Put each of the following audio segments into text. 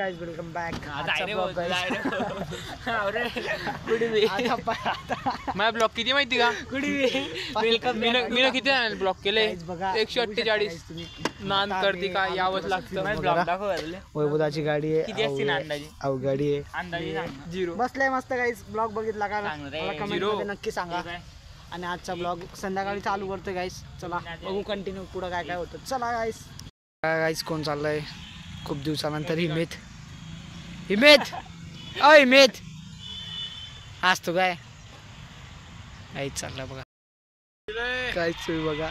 Guys welcome back. माझा block किती माहिती का? वेलकम। मी किती ब्लॉक केले? 148. नान करते का यावंच लागतं। वैभवदाची गाडी आहे, किती असते ना अंदाजे? गाडी आहे अंदाजे 0 बसलाय मस्त गाइस। ब्लॉग बघितला का? मला कमेंट मध्ये नक्की सांगा। आणि आजचा ब्लॉग संध्याकाळी चालू करतोय गाइस। चला बघू कंटिन्यू पुढे काय काय होतं। चला गाइस कोण चाललंय? खूप दिवसानंतर हिमेत असतो काय काहीच चाललं बघा, काहीच बघा।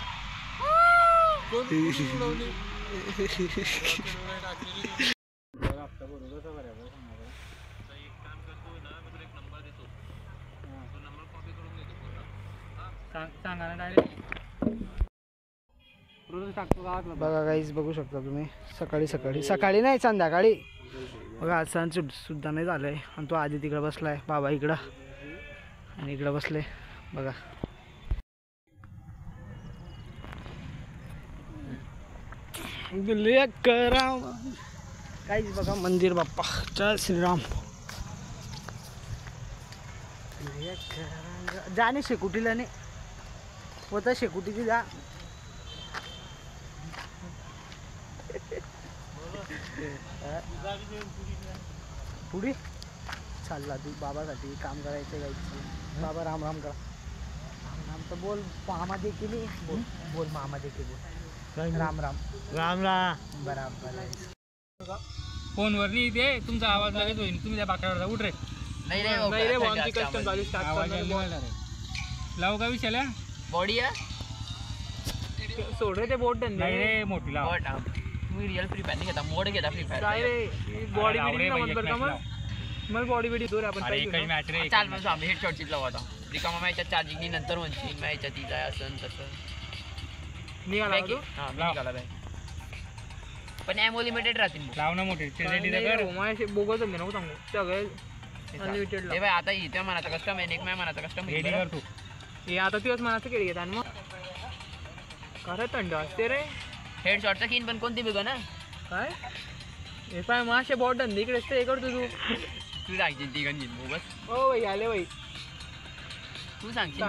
बघा गाईज बघू शकता तुम्ही, सकाळी नाही संध्याकाळी बघा। आज सनसेट सुद्धा नाही झालंय आणि तो आधी तिकडे बसलाय, बाबा इकडं आणि इकडं बसले बघा। काहीच बघा मंदिर बाप्पा जय श्रीराम। जाणे शेकुटीला नाही होता, शेकुटीची जा पुढे चालला तू बाबासाठी काम करायचं जायचं। बाबा राम राम करा, राम तर बोल मामा देखील बोल मामा देखील बोल राम राम राम राम बराबर आहे। फोनवर नाही ते तुमचा आवाज लगेच होईल, तुम्ही त्या बाकड्यावर उठ रे। नाही रे बॉम्बची कस्टम चालू स्टार्ट लावू का विषयाला? बॉडी आहे सोड रे ते बोट नाही रे मोठी लाव। मी रिअल फ्री फायर नाही घेता, मोड घेता फ्री फायर काय रे बॉडी बिल्डिंग नंबर का मग बॉडी बिल्डिंग दूर आपण काही मॅच रे चाल मग आम्ही हेडशॉट चितला होता रिकामा मॅचच्या चार्जिंग नंतर म्हणशी मॅचच्या ती जाय असं तसं निघाला तू। हां निघाला बाय पण एमओ लिमिटेड राहतील लाव ना मोठे रेडी कर माझे बोगस नाही नको सांगू सगळे अनलिमिटेड हे बाय। आता इथे मनाचा कस्टम आहे, एक मनाचा कस्टम रेडी कर तू हे आता तुझ्याच मनाचं केली घेत आणि मग खरं थंड असते रे। हेडशॉटचा किन पण कोणती बिग ना काय हे पाय माशे बॉटन इकडेच ते करतो तू सांगशील ती गंजीन बस। हो भाई आले भाई तू सांगशील।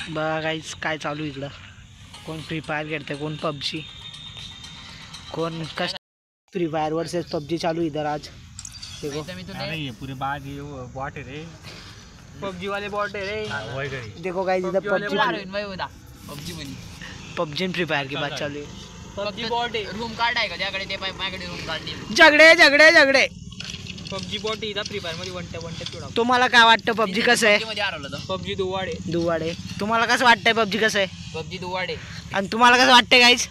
बघा गाईस काय चालू इकडं, कोण फ्री फायर खेळते, कोण पबजी, कोण फ्री फायर वर्सेस पबजी चालू इधर आज देखो। अरे पूरे बाग बॉट है रे, पबजी वाले बॉट है रे देखो गाइस इधर पबजी फ्री फायर की बात चालू है। पबजी बॉट है, रूम कार्ड आहे का त्याकडे? ते माझ्याकडे रूम कार्ड नाही। झगडे पबजी बॉट इथं फ्री फायर मध्ये वन टॅप सोडा। तुम्हाला काय वाटतं पबजी कसं आहे? पबजी दुवाडे तुम्हाला कसं वाटतंय पबजी कसं आहे? पबजी दुवाडे आणि तुम्हाला कसं वाटतंय गाईस?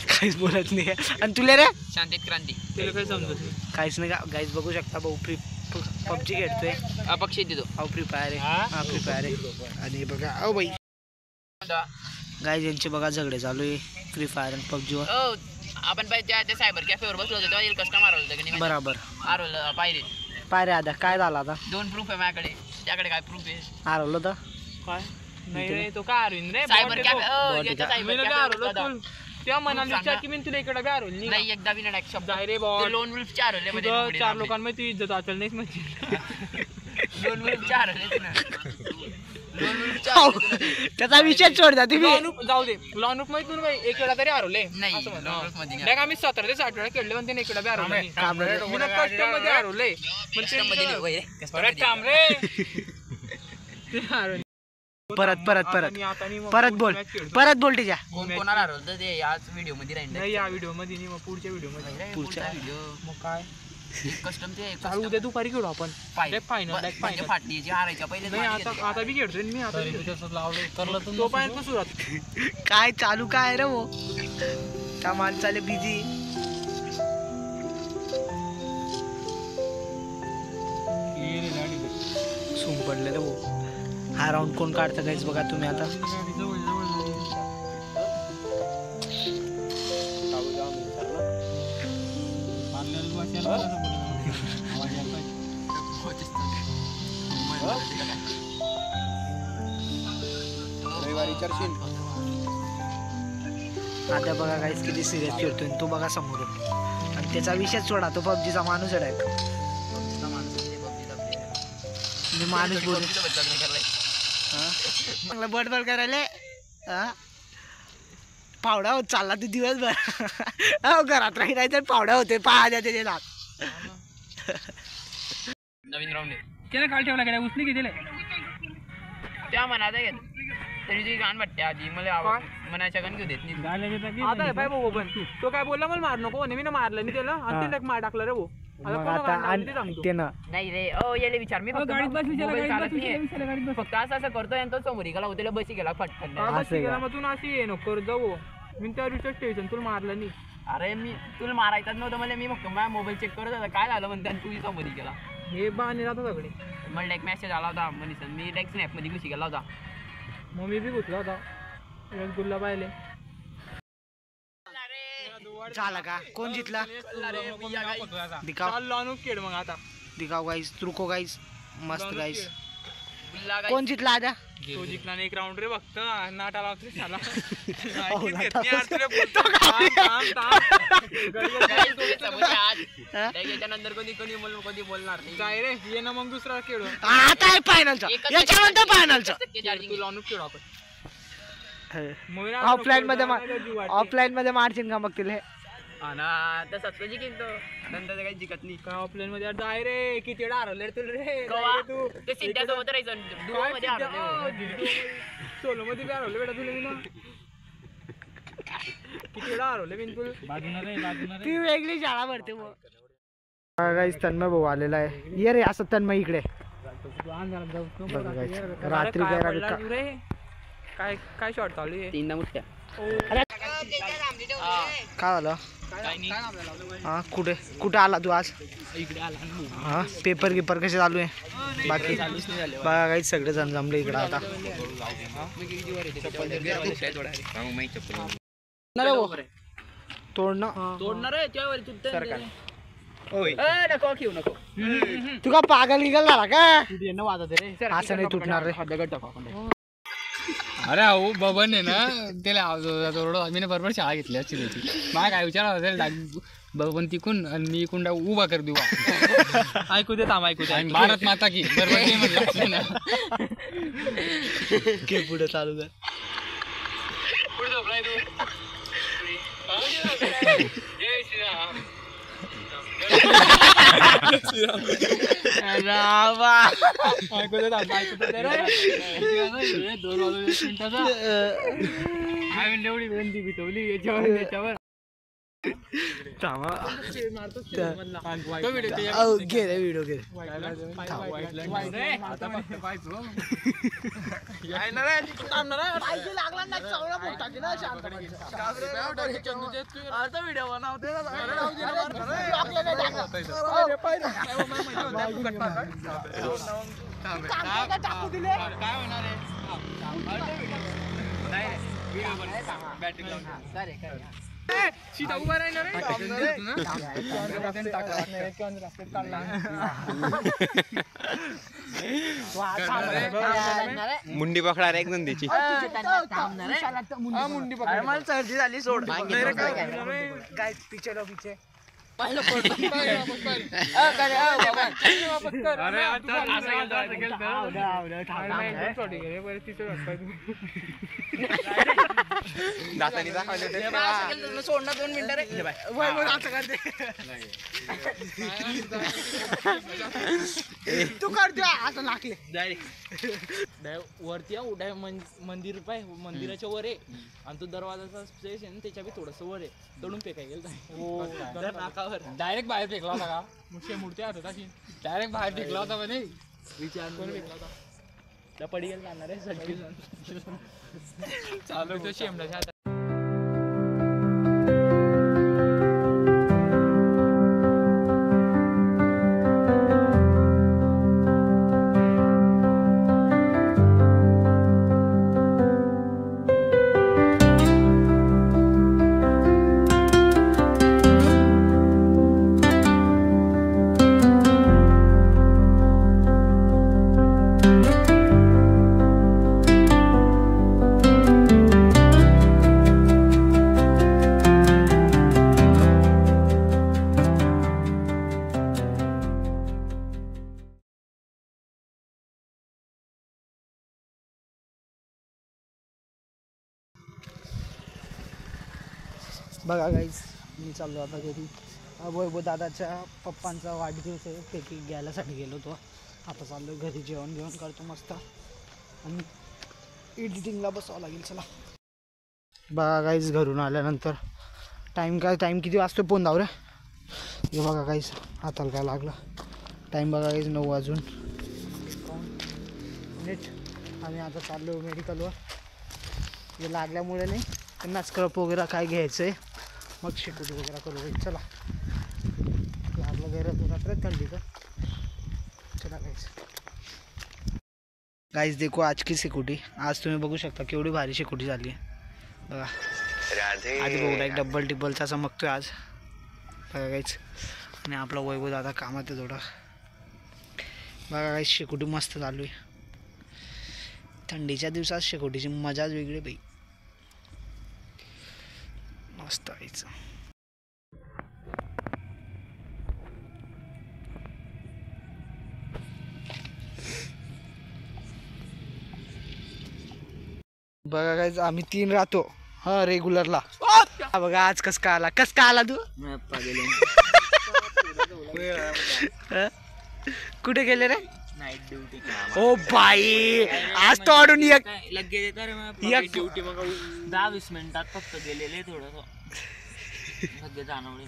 काहीच बोलत नाही आणि तुला रे शांतीत क्रांती तुला काय समजत नाही काहीच नाही का गाईस? बघू शकता भाऊ फ्री पबजी खेळतोय, अपक्ष देतो अहो फ्री फायर आहे, फ्री फायर आहे। आणि बघा अहो बाई गाईस यांचे बघा झगडे चालू आहे फ्री फायर आणि पबजीवर। आपण पाहिजे त्या सायबर कॅफेवर बसलो होतो तेव्हा कस्टमर हरवलं होतं की बरोबर हरवलं पायरे आता काय झालं? आता 2 प्रूफ आहे माझ्याकडे, त्याकडे काय प्रूफ आहे? हरवलं तर काय नाही रे तो काय हरवीन रे सायबर कॅफे तेव्हा म्हणाल विचार की मी तुला इकडे बी हरवली नाही एकदा बी नाही शब्द आहे रे बॉट। लोन वुल्फ 4 हरवले 4 लोकांमध्ये तू इज्जत अचल नाहीच म्हणजे लोन वुल्फ 4 हरवले ना त्याचा विषय सोड द्या तुम्ही, जाऊ दे। लॉन रूप मध्ये तुम्ही एक वेळा तरी हरवले नाही आम्ही 17 ते 60 वेळा खेळले पण त्याने इकडे बी हरवले कस्टम मध्ये हरवले परत बोल तिच्या कोणाला हरवलं ते याच व्हिडिओ मध्ये राहील नाही, या व्हिडिओ मध्ये नाही मग पुढच्या व्हिडिओ मध्ये पुढच्या व्हिडिओ मग काय कस्टम ते चालू उद्या दुपारी खेळू आपण फायनल फाटली जी हारायच्या पहिले नाही आता बी खेळतोय मी आता लावले करलं तो पाहिजे सुरुवात काय चालू काय रे वो त्या माणसाले बिझी सूम पडले रे वो। हा राऊंड कोण काढतं गाईस बघा तुम्ही आता। रविवारी चर्चिल आता बघा गाईस किती सिरियस खेळतोय, तो बघा समोरून. आणि त्याचा विषयच सोडा, तो पबजीचा माणूस आहे. मी माणूस बोलून चांगला बडबड करायला पावडा होत चालला तू दिवसभर. हो घरात राहायचं पावडा होते पहा द्या त्याचे दात. नवीन राऊंड त्याला काल ठेवला गेला उचली घेतले त्या मनात आहे तरी तुझी गाण वाटते आधी मला मनाच्या गाण घेऊ देत नाही. आता पाय भाऊ पण तो काय बोलला मला मार नको नेहमी मारलं नाही त्याला आणि ते मार टाकलं रे भाऊ. नाही रे ओ याले विचार मी फक्त असं असं करतोय आणि तो समोर गेला होते बसी गेला फटकन मग तू अशी ये नको जाऊ मी त्या रिचार्ज टेन्शन तुला मारलं नाही. अरे मी तुला मारायचाच नव्हतं मला मी फक्त माझा मोबाईल चेक करत होता काय झालं म्हणते तू समोर गेला हे बाने राहतो सगळे. मला एक मेसेज आला होता मनीषन मी डायरेक्ट स्नॅप मध्ये घुसी गेला होता मग मी बी घुसला होता गुल्ला पाहिले. झाला का कोण जितला मग आता दिखाव गाईस रुको गाईस मस्त गाईस कोण जितला आता तो जिंकला एक राऊंड रे फक्त नाट आला त्याच्यानंतर कधी कधी कधी बोलणार नाही रे ये ना मग दुसरा खेळ आता आहे फायनलचा याच्यानंतर फायनलचा तू लावून खेळू आपण ऑफलाईन मध्ये मारशील का मग तिला तसंच जिंकतो नंतर काही जिंकत नाही का ऑफलाईन मध्ये जाय रे किती वेळा हरवले तुला रे तू ते सिद्ध्यासोबत सोलो मध्ये बी हरवले बेटा तुला मी ना किती वेळा हरवले बिलकुल ती वेगळी शाळा भरते मग. तन्मय भाऊ आलेला आहे ये रे असं तन्मय इकडे रात्री काय काय शॉट चालू आहे तीनदा मुठ्या काय झालं हा कुठे कुठे आला तू आज इकडे आला हा पेपर गिपर कसे चालू आहे बाकी बघा काही सगळे जण जमले इकडे आता तोडणार नको घेऊ नको तू का पागल गिगल झाला का असं नाही तुटणार रे. अरे अहो बबन आहे ना त्याला आम्ही ना बरोबर शाळा घेतली असती त्याची मला काय विचार बबन तिकून आणि मी इकून उभा कर देऊ ऐकू दे थांब ऐकू दे भारत माता की पुढे चालू कर एवढी बंदी बितवली याच्यावर घे रे व्हिडिओ घे व्हिडिओ बनवते काय होणार आहे सीता उभा राहणार मुंडी पकडा रे एकदम त्याची मुंडी पकड मला सर्दी झाली सोड काय पिक्चर पिक्चर पहिलं दातानी दाखवले सोडणार 2 मिनिटं रे तू करतो आता लागले वरती उड्या मंदिर पाय मंदिराच्या वर आहे आणि तो दरवाजाचा स्पेस आहे त्याच्या बी थोडस वर आहे तडून फेकाय गेलं नाकावर डायरेक्ट बाहेर फेकला होता का मुख्य मूर्ती आत होता की डायरेक्ट बाहेर फेकला होता म्हणे विचार कोण फेकला होता त्या पडी गेला जाणार आहे चालू तो शेमला बघा गाईज मी चाललो आता घरी. वैभव दादाच्या पप्पांचा वाढदिवस आहे ते केक घ्यायलासाठी गेलो होतो. आता चाललो घरी जेवण घेऊन करतो मस्त आणि एडिटिंगला बसावं लागेल. चला बघा गाईज घरून आल्यानंतर टाईम किती वाजतो फोन धाव रे. हे बघा गाईज हाताला काय लागलं. टाईम बघा गाईज 9 वाजून नीट. आम्ही आता चाललो मेडिकलवर. हे लागल्यामुळे नाही त्यांना स्क्रब वगैरे काय घ्यायचं आहे मग शेकोटी वगैरे करू गाईज. चला लागलं गैरत होता थंडीचं. चला गाईज देखो आज की शेकोटी. आज तुम्ही बघू शकता केवढी भारी शेकोटी झाली आहे बघा. आधी बघू एक डब्बल टिब्बलचा चमकतोय आज बघा गाईज. आणि आपला वैभव दादा कामात आहे थोडा बघा गाईज. शेकोटी मस्त चालू आहे. थंडीच्या दिवसात शेकोटीची मजाच वेगळी बाई. मस्त व्हायचं. बघा गाईज आम्ही 3 राहतो हा रेग्युलरला. बघा आज कस का आला तू. कुठे गेले रे. Night duty. ओ बाई आज तो अडून एक लगेच ड्युटी मग 10-20 मिनिटात फक्त गेलेले थोडं जाणवले.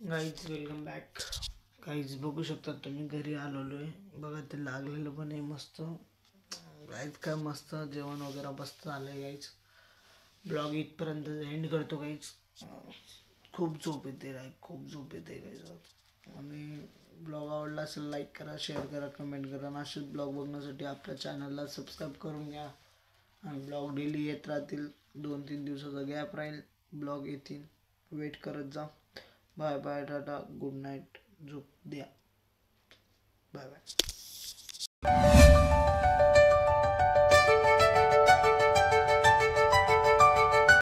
Guys welcome back. गाईज बघू शकता तुम्ही घरी आलेलो आहे बघा. ते लागलेलं पण आहे मस्त गाईज. काय मस्त जेवण वगैरे मस्त झालं आहे गाईज. ब्लॉग इथपर्यंत एंड करतो गाईज. खूप झोप येते खूप झोप येते गाईज. आणि ब्लॉग आवडला असेल लाईक करा, शेअर करा, कमेंट करा. आणि असेच ब्लॉग बघण्यासाठी आपल्या चॅनलला सबस्क्राईब करून घ्या. आणि ब्लॉग डेली येत राहतील. 2-3 दिवसाचा गॅप राहील ब्लॉग येतील. वेट करत जा. Bye bye tata good night. झोप द्या. Bye bye.